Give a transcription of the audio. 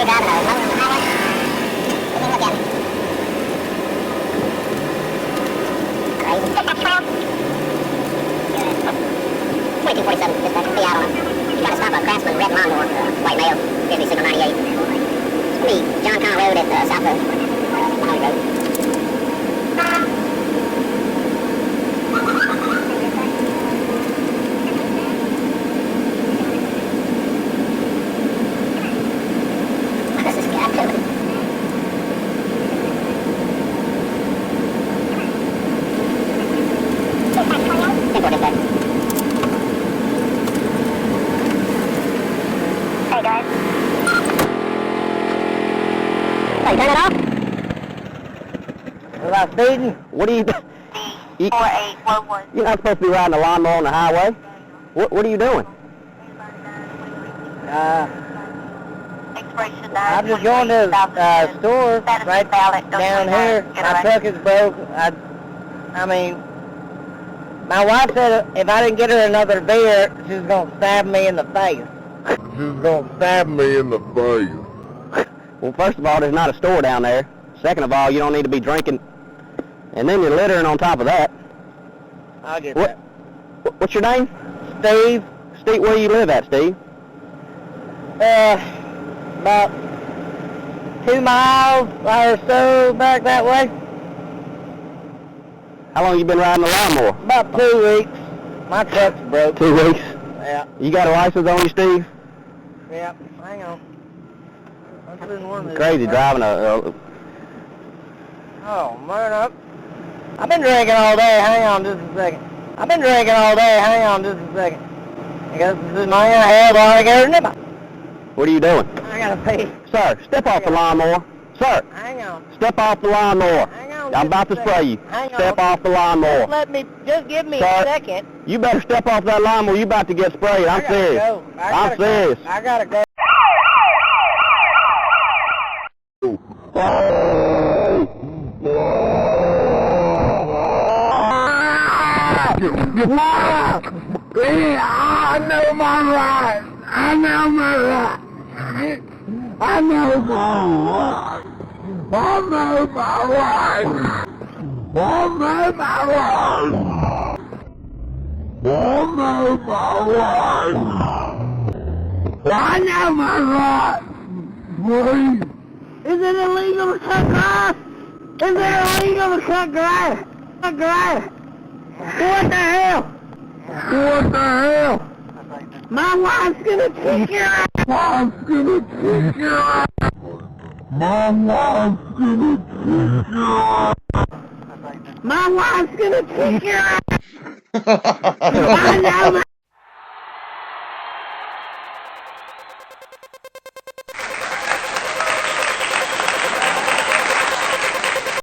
driving a mower on the highway? Let me look at me. Crazy. 2247, dispatcher. Be out on him. He's trying to stop a Craftsman red lawnmower, white male, 50 signal 98. It's gonna be John Conn Road at south of Mahoney Road. What is this guy doing? Import it back. Hey guys. Hey, turn it off? Was I speeding? What are you doing? D.U.I. You're not supposed to be riding a lawnmower on the highway. What are you doing? I'm just going to the store right down here. My truck is broke. I mean, my wife said if I didn't get her another beer, she was going to stab me in the face. She's gonna stab me in the face. Well, first of all, there's not a store down there. Second of all, you don't need to be drinking. And then you're littering on top of that. I'll get What? What's your name? Steve, Steve, where you live at, Steve? about 2 miles or so back that way. How long you been riding the lawnmower? About 2 weeks. My truck's broke. 2 weeks. Yeah. You got a license on you, Steve? Yeah. Hang on. What's in one of these? Crazy driving a Oh, man, I've been drinking all day. Hang on just a second. I've been drinking all day. Hang on just a second. I guess this is my head altogether. What are you doing? I gotta pee. Sir, step off the lawnmower. Sir, Hang on. step off the lawnmower. Hang on. I'm about to just a spray you. second. Hang Step on. off the lawnmower. Just give me Sir, a second. You better step off that lawnmower. You about to get sprayed. I'm I gotta serious. go. I'm serious. I gotta go. I know my rights. I know my rights. I know my rights. I know my rights. I know my rights. I know my rights. I know my rights. Please. Is it illegal to cut grass? Is it illegal to cut grass? Cut grass. What the hell? What the hell? My wife's gonna kick your ass. Wife's gonna kick your ass. My wife's gonna kick your ass. My wife's gonna kick your ass. I know my